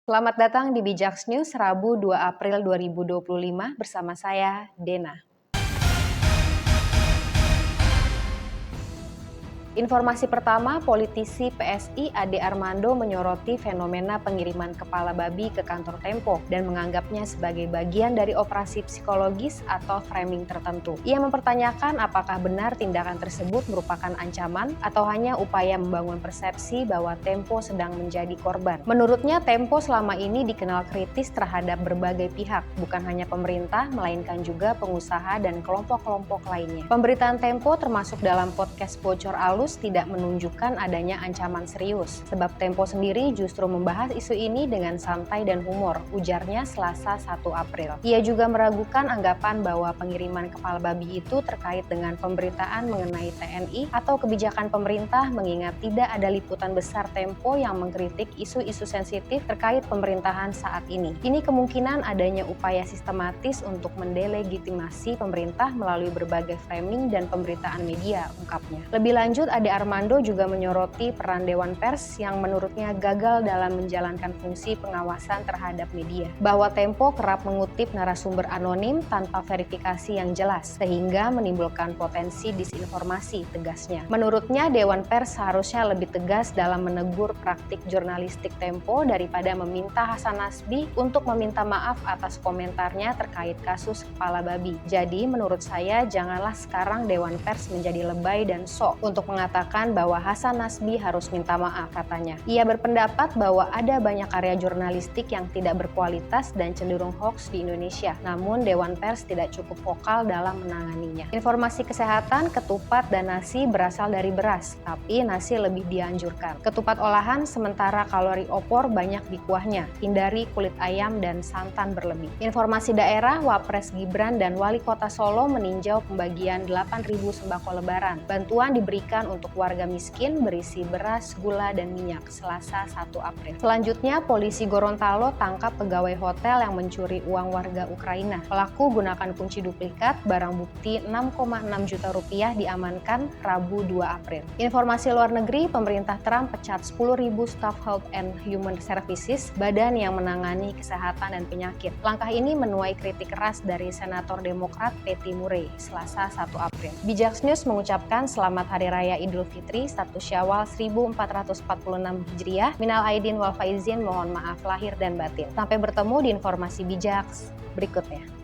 Selamat datang di Bijaks News Rabu 2 April 2025 bersama saya, Dena. Informasi pertama, politisi PSI Ade Armando menyoroti fenomena pengiriman kepala babi ke kantor Tempo dan menganggapnya sebagai bagian dari operasi psikologis atau framing tertentu. Ia mempertanyakan apakah benar tindakan tersebut merupakan ancaman atau hanya upaya membangun persepsi bahwa Tempo sedang menjadi korban. Menurutnya, Tempo selama ini dikenal kritis terhadap berbagai pihak, bukan hanya pemerintah, melainkan juga pengusaha dan kelompok-kelompok lainnya. Pemberitaan Tempo termasuk dalam podcast Bocor Alus tidak menunjukkan adanya ancaman serius, sebab Tempo sendiri justru membahas isu ini dengan santai dan humor, ujarnya Selasa 1 April. Ia juga meragukan anggapan bahwa pengiriman kepala babi itu terkait dengan pemberitaan mengenai TNI atau kebijakan pemerintah, mengingat tidak ada liputan besar Tempo yang mengkritik isu-isu sensitif terkait pemerintahan saat ini. Ini kemungkinan adanya upaya sistematis untuk mendelegitimasi pemerintah melalui berbagai framing dan pemberitaan media, ungkapnya. Lebih lanjut, Ade Armando juga menyoroti peran Dewan Pers yang menurutnya gagal dalam menjalankan fungsi pengawasan terhadap media. Bahwa Tempo kerap mengutip narasumber anonim tanpa verifikasi yang jelas, sehingga menimbulkan potensi disinformasi, tegasnya. Menurutnya, Dewan Pers seharusnya lebih tegas dalam menegur praktik jurnalistik Tempo daripada meminta Hasan Nasbi untuk meminta maaf atas komentarnya terkait kasus kepala babi. Jadi, menurut saya, janganlah sekarang Dewan Pers menjadi lebay dan sok untuk mengatakan bahwa Hasan Nasbi harus minta maaf, katanya. Ia berpendapat bahwa ada banyak karya jurnalistik yang tidak berkualitas dan cenderung hoax di Indonesia, namun Dewan Pers tidak cukup vokal dalam menanganinya. Informasi kesehatan, ketupat dan nasi berasal dari beras, tapi nasi lebih dianjurkan. Ketupat olahan sementara kalori opor banyak di kuahnya, hindari kulit ayam dan santan berlebih. Informasi daerah, Wapres Gibran dan Wali Kota Solo meninjau pembagian 8.000 sembako lebaran. Bantuan diberikan untuk warga miskin berisi beras, gula, dan minyak, Selasa 1 April. Selanjutnya, polisi Gorontalo tangkap pegawai hotel yang mencuri uang warga Ukraina. Pelaku gunakan kunci duplikat, barang bukti 6,6 juta rupiah diamankan Rabu 2 April. Informasi luar negeri, pemerintah Trump pecat 10.000 staf Health and Human Services, badan yang menangani kesehatan dan penyakit. Langkah ini menuai kritik keras dari Senator Demokrat Patty Murray, Selasa 1 April. Bijaks News mengucapkan selamat Hari Raya Idul Fitri 1 Syawal 1446 Hijriah. Minal aidin wal faizin, mohon maaf lahir dan batin. Sampai bertemu di informasi bijaks berikutnya.